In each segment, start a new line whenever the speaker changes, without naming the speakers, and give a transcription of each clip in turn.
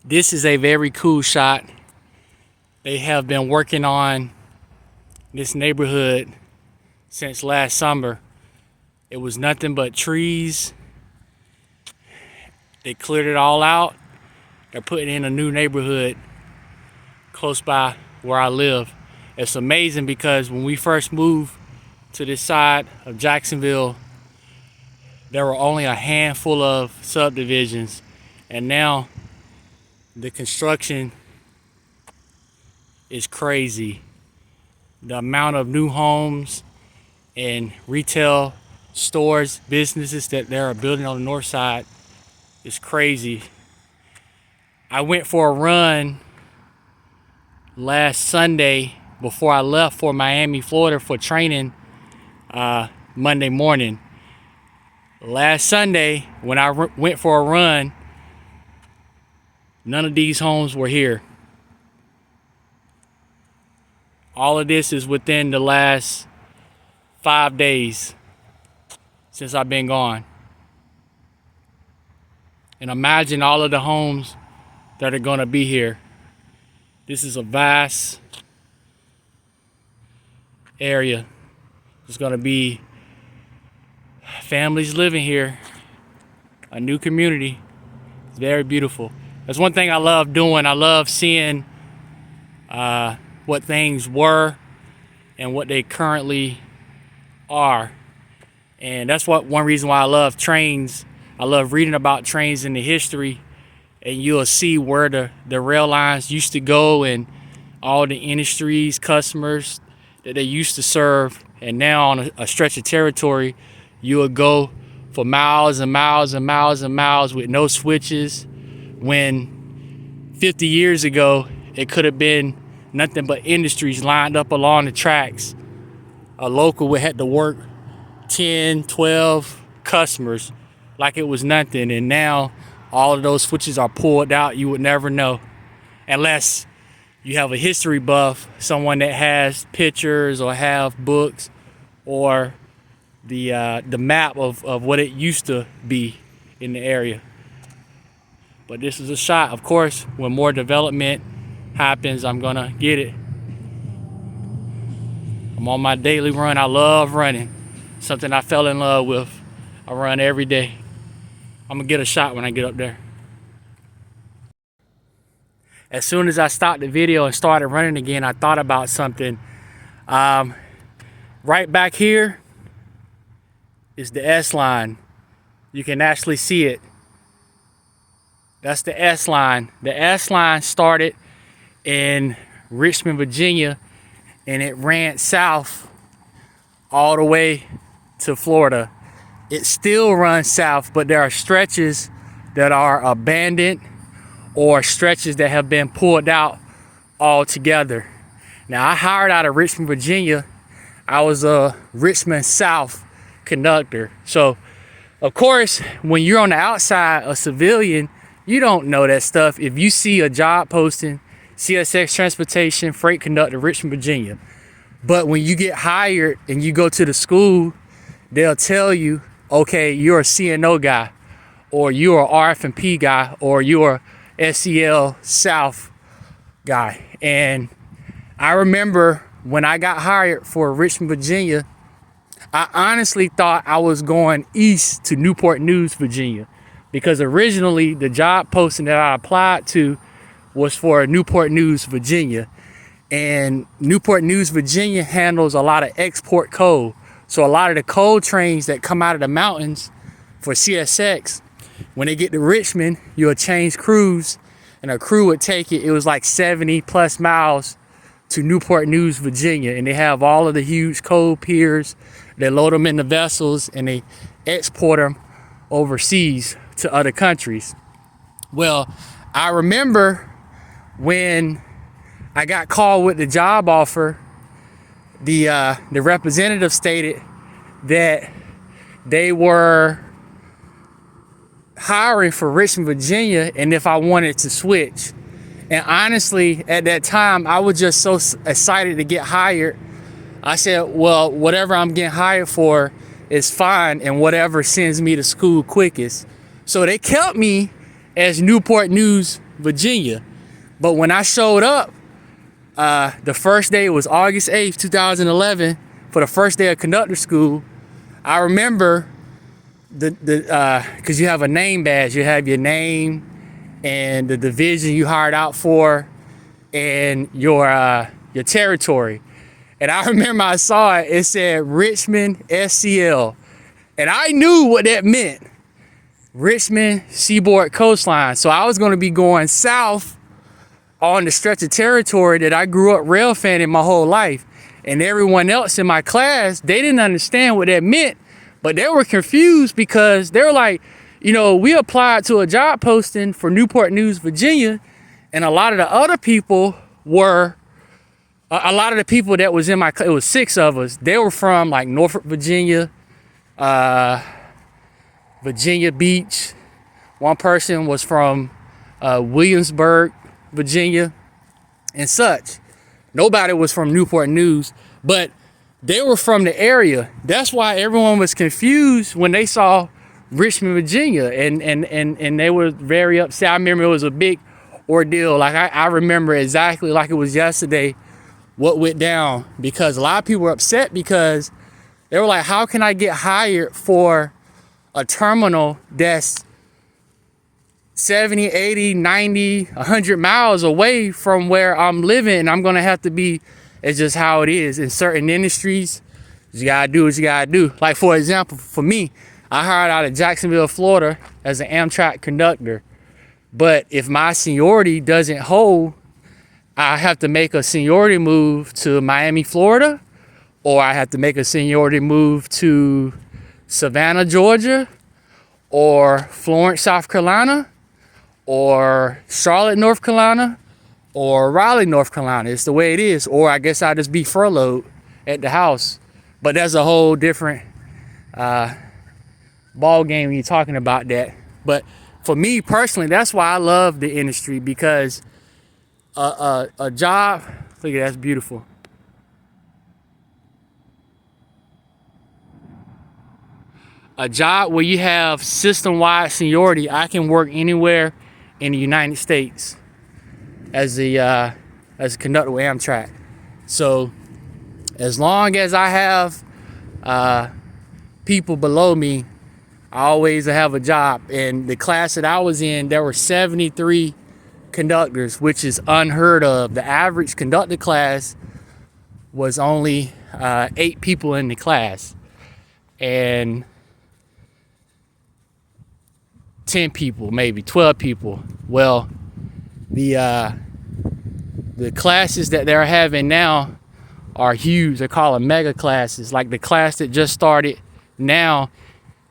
This is a very cool shot. They have been working on this neighborhood since last summer. It was nothing but trees. They cleared it all out. They're putting in a new neighborhood close by where I live. It's amazing because when we first moved to this side of Jacksonville, there were only a handful of subdivisions, and now the construction is crazy. The amount of new homes and retail stores, businesses that they are building on the north side is crazy. I went for a run last Sunday before I left for Miami, Florida for training Monday morning. Last Sunday, when I went for a run, none of these homes were here. All of this is within the last 5 days since I've been gone. And imagine all of the homes that are gonna be here. This is a vast area. There's gonna be families living here, a new community. It's very beautiful. That's one thing I love doing. I love seeing what things were and what they currently are. And that's one reason why I love trains. I love reading about trains in the history, and you'll see where the rail lines used to go and all the industries, customers that they used to serve. And now on a stretch of territory, you will go for miles and miles and miles and miles with no switches, when 50 years ago it could have been nothing but industries lined up along the tracks. A local would have to work 10, 12 customers like it was nothing, and now all of those switches are pulled out. You would never know, unless you have a history buff, someone that has pictures or have books or the map of what it used to be in the area. But this is a shot. Of course, when more development happens, I'm gonna get it. I'm on my daily run. I love running. Something I fell in love with. I run every day. I'm gonna get a shot when I get up there. As soon as I stopped the video and started running again, I thought about something. Right back here is the S line. You can actually see it. That's the S line. The S line started in Richmond, Virginia, and it ran south all the way to Florida. It still runs south, but there are stretches that are abandoned or stretches that have been pulled out altogether. Now, I hired out of Richmond, Virginia. I was a Richmond South conductor. So, of course, when you're on the outside, a civilian, you don't know that stuff. If you see a job posting, CSX Transportation, Freight Conductor, Richmond, Virginia. But when you get hired and you go to the school, they'll tell you, okay, you're a CNO guy, or you're an RF&P guy, or you're a SEL South guy. And I remember when I got hired for Richmond, Virginia, I honestly thought I was going east to Newport News, Virginia, because originally the job posting that I applied to was for Newport News, Virginia. And Newport News, Virginia handles a lot of export coal. So a lot of the coal trains that come out of the mountains for CSX, when they get to Richmond, you'll change crews, and a crew would take it. It was like 70 plus miles to Newport News, Virginia. And they have all of the huge coal piers. They load them in the vessels and they export them overseas to other countries. Well, I remember when I got called with the job offer, the representative stated that they were hiring for Richmond, Virginia, and if I wanted to switch. And honestly, at that time, I was just so excited to get hired. I said, well, whatever I'm getting hired for is fine, and whatever sends me to school quickest. So they kept me as Newport News, Virginia. But when I showed up, the first day, it was August 8th, 2011, for the first day of conductor school. I remember because you have a name badge. You have your name and the division you hired out for and your territory. And I remember I saw it. It said Richmond SCL. And I knew what that meant. Richmond Seaboard Coastline. So I was going to be going south on the stretch of territory that I grew up rail fanning my whole life. And everyone else in my class, they didn't understand what that meant, but they were confused because they were like, you know, we applied to a job posting for Newport News, Virginia, and a lot of the other people were, a lot of the people that was in my class, it was 6 of us, they were from like Norfolk, Virginia, Virginia Beach. One person was from Williamsburg, Virginia, and such. Nobody was from Newport News, but they were from the area. That's why everyone was confused when they saw Richmond, Virginia, and they were very upset. I remember it was a big ordeal. Like I remember exactly like it was yesterday what went down, because a lot of people were upset because they were like, how can I get hired for a terminal that's 70, 80, 90, 100 miles away from where I'm living, and I'm gonna have to be, it's just how it is in certain industries. You gotta do what you gotta do. Like for example, for me, I hired out of Jacksonville, Florida as an Amtrak conductor. But if my seniority doesn't hold, I have to make a seniority move to Miami, Florida, or I have to make a seniority move to Savannah, Georgia, or Florence, South Carolina, or Charlotte, North Carolina, or Raleigh, North Carolina. It's the way it is. Or I guess I'll just be furloughed at the house. But that's a whole different ball game when you're talking about that. But for me personally, that's why I love the industry, because a job, look at that, that's beautiful. A job where you have system-wide seniority, I can work anywhere in the United States as a conductor with Amtrak. So as long as I have people below me, I always have a job. And the class that I was in, there were 73 conductors, which is unheard of. The average conductor class was only 8 people in the class, and 10 people, maybe 12 people. Well, the classes that they're having now are huge. They call them mega classes. Like the class that just started now,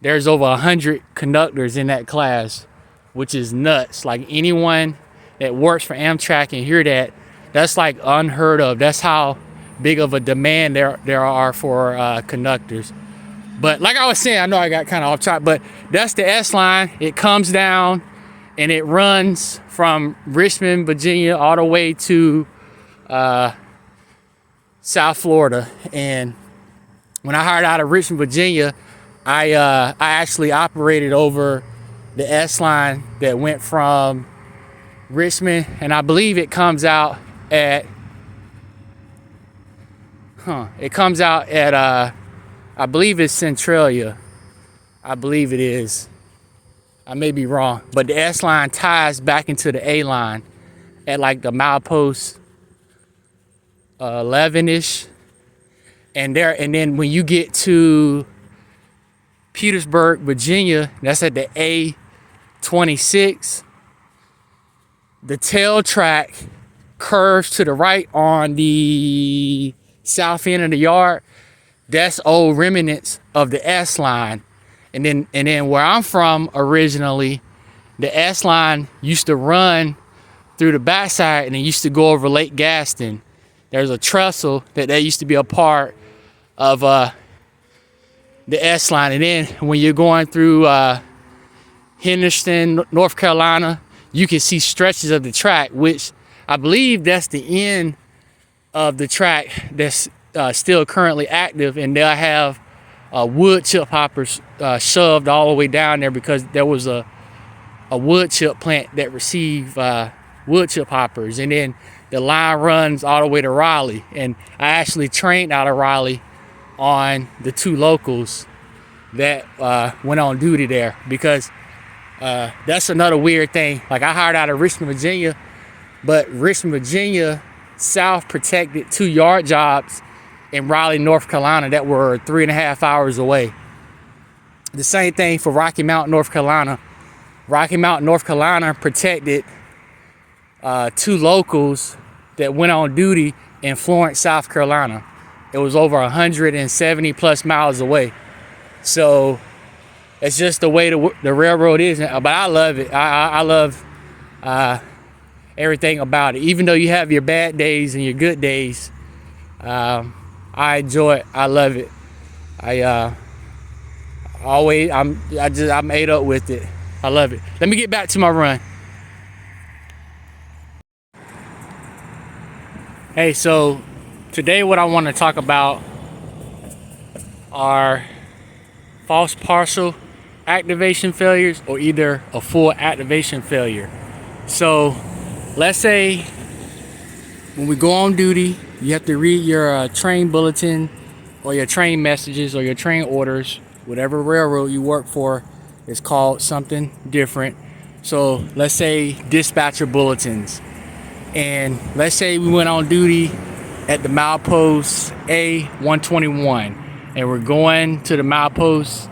there's over 100 conductors in that class, which is nuts. Like anyone that works for Amtrak can hear that. That's like unheard of. That's how big of a demand there are for conductors. But like I was saying, I know I got kind of off track, but that's the S line. It comes down and it runs from Richmond, Virginia, all the way to South Florida. And when I hired out of Richmond, Virginia, I actually operated over the S line that went from Richmond, and I believe it comes out at I believe it's Centralia. I believe it is. I may be wrong, but the S line ties back into the A line at like the milepost 11-ish, and then when you get to Petersburg, Virginia, that's at the A26. The tail track curves to the right on the south end of the yard. That's old remnants of the S line. And then where I'm from originally, the S line used to run through the backside and it used to go over Lake Gaston. There's a trestle that used to be a part of the S line. And then when you're going through Henderson, North Carolina, you can see stretches of the track, which I believe that's the end of the track that's still currently active, and they'll have wood chip hoppers shoved all the way down there because there was a wood chip plant that received wood chip hoppers, and then the line runs all the way to Raleigh. And I actually trained out of Raleigh on the 2 locals that went on duty there, because that's another weird thing. Like, I hired out of Richmond, Virginia, but Richmond, Virginia South protected 2 yard jobs in Raleigh, North Carolina that were 3.5 hours away. The same thing for Rocky Mount, North Carolina. Rocky Mount, North Carolina protected 2 locals that went on duty in Florence, South Carolina. It was over 170 plus miles away. So it's just the way the railroad is. But I love it. I love everything about it. Even though you have your bad days and your good days, I enjoy it. I love it. I'm ate up with it. I love it. Let me get back to my run. Hey, so today what I want to talk about are false partial activation failures, or either a full activation failure. So let's say when we go on duty, you have to read your train bulletin or your train messages or your train orders. Whatever railroad you work for is called something different. So let's say dispatcher bulletins. And let's say we went on duty at the milepost A121, and we're going to the milepost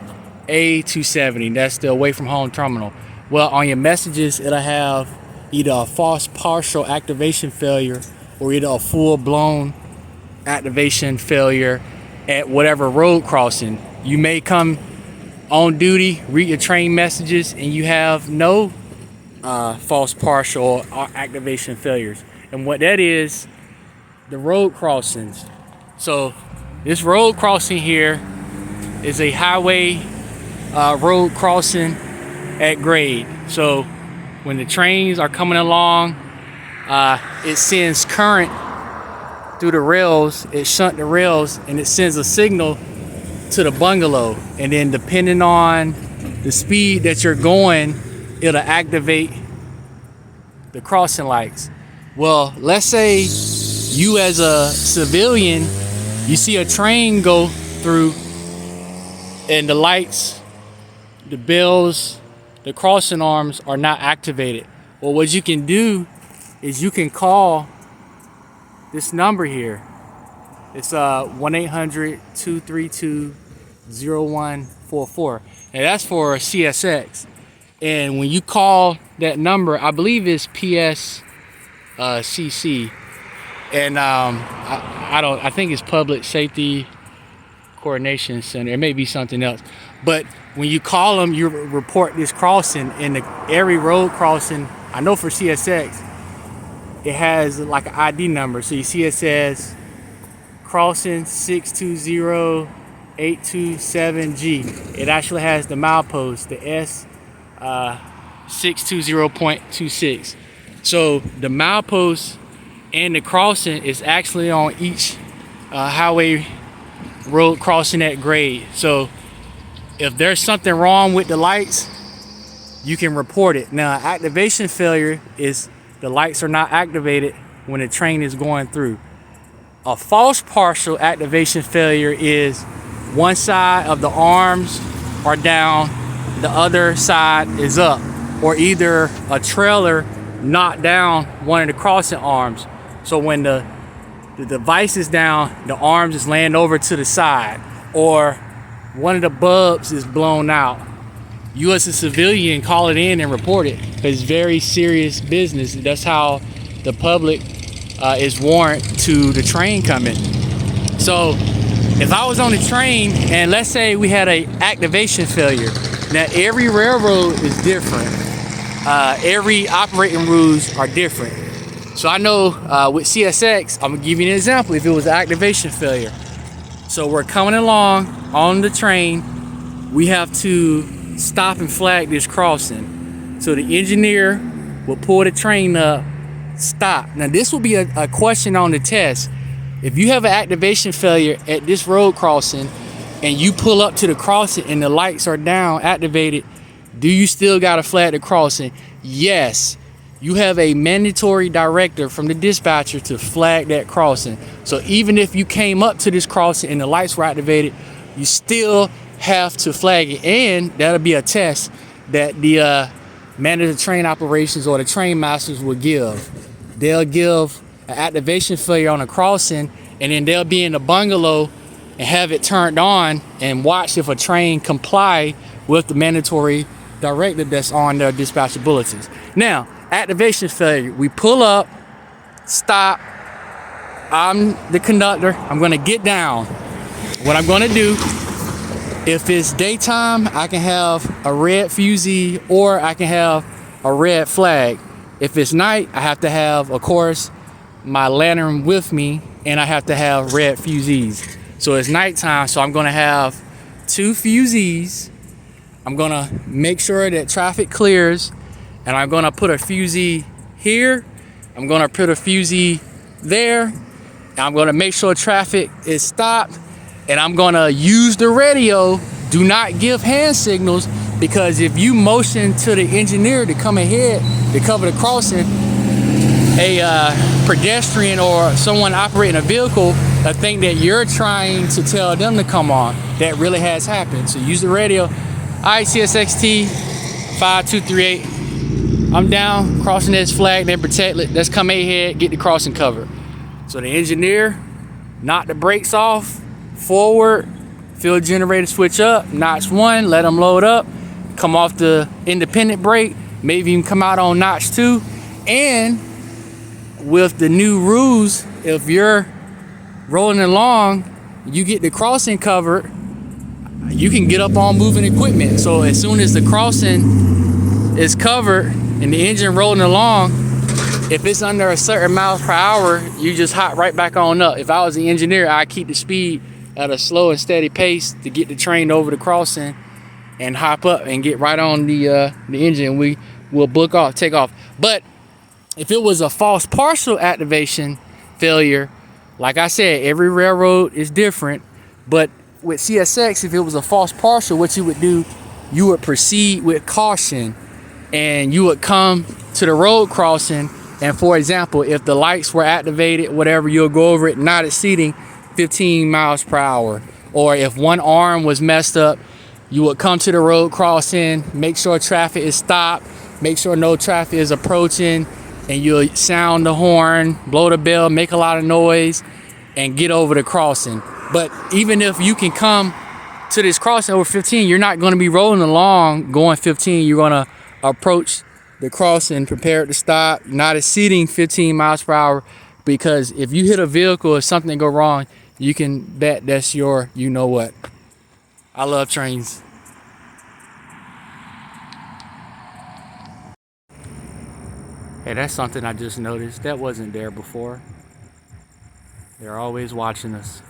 A270. That's the away from home terminal. Well, on your messages, it'll have either a false partial activation failure or either a full-blown activation failure at whatever road crossing. You may come on duty, read your train messages, and you have no false partial activation failures. And what that is, the road crossings. So this road crossing here is a highway road crossing at grade. So when the trains are coming along, it sends current through the rails, it shunt the rails, and it sends a signal to the bungalow. And then depending on the speed that you're going, it'll activate the crossing lights. Well, let's say you as a civilian, you see a train go through and the lights, the bells, the crossing arms are not activated. Well, what you can do is you can call this number here. It's 1-800-232-0144. And that's for CSX. And when you call that number, I believe it's PSCC. And I think it's Public Safety Coordination Center. It may be something else. But when you call them, you report this crossing. And every road crossing, I know for CSX, it has like an ID number. So you see it says crossing 620-827G. It actually has the milepost, the S 620.26. So the milepost and the crossing is actually on each highway road crossing at grade. So if there's something wrong with the lights, you can report it. Now, activation failure is the lights are not activated when the train is going through. A false partial activation failure is one side of the arms are down, the other side is up, or either a trailer knocked down one of the crossing arms. So when the device is down, the arms is laying over to the side, or one of the bulbs is blown out. You as a civilian call it in and report it, because it's very serious business. That's how the public is warned to the train coming. So if I was on the train and let's say we had a activation failure, now every railroad is different. Every operating rules are different. So I know with CSX, I'm gonna give you an example. If it was an activation failure, so we're coming along on the train, we have to stop and flag this crossing. So the engineer will pull the train up, stop. Now this will be a question on the test. If you have an activation failure at this road crossing and you pull up to the crossing and the lights are down, activated, do you still gotta flag the crossing? Yes. you have a mandatory directive from the dispatcher to flag that crossing. So even if you came up to this crossing and the lights were activated, you still have to flag it, and that'll be a test that the manager of train operations or the train masters will give. They'll give an activation failure on a crossing, and then they'll be in the bungalow and have it turned on and watch if a train comply with the mandatory directive that's on their dispatcher bulletins. Now, activation failure, we pull up, stop. I'm the conductor. I'm gonna get down. What I'm gonna do, if it's daytime, I can have a red fusee or I can have a red flag. If it's night, I have to have, of course, my lantern with me, and I have to have red fusees. So it's nighttime, so I'm gonna have 2 fusees. I'm gonna make sure that traffic clears, and I'm gonna put a fusee here. I'm gonna put a fusee there. And I'm gonna make sure traffic is stopped, and I'm gonna use the radio. Do not give hand signals, because if you motion to the engineer to come ahead to cover the crossing, a pedestrian or someone operating a vehicle will think that you're trying to tell them to come on. That really has happened. So use the radio. All right, CSXT 5238. I'm down, crossing this flag, then protect it. Let's come ahead, get the crossing covered. So the engineer knock the brakes off, forward, field generator switch up, notch 1, let them load up, come off the independent brake, maybe you can come out on notch 2, and with the new rules, if you're rolling along, you get the crossing covered, you can get up on moving equipment. So as soon as the crossing is covered and the engine rolling along, if it's under a certain miles per hour, you just hop right back on up. If I was the engineer, I'd keep the speed at a slow and steady pace to get the train over the crossing and hop up and get right on the engine. We will take off. But if it was a false partial activation failure, like I said, every railroad is different. But with CSX, if it was a false partial, what you would do, you would proceed with caution, and you would come to the road crossing. And for example, if the lights were activated, whatever, you'll go over it not exceeding 15 miles per hour. Or if one arm was messed up, you would come to the road crossing, make sure traffic is stopped, make sure no traffic is approaching, and you'll sound the horn, blow the bell, make a lot of noise, and get over the crossing. But even if you can come to this crossing over 15, you're not going to be rolling along going 15. You're going to approach the crossing prepared to stop, not exceeding 15 miles per hour, because if you hit a vehicle, if something go wrong, you can bet that's your you know what. I love trains. Hey, that's something I just noticed. That wasn't there before. They're always watching us.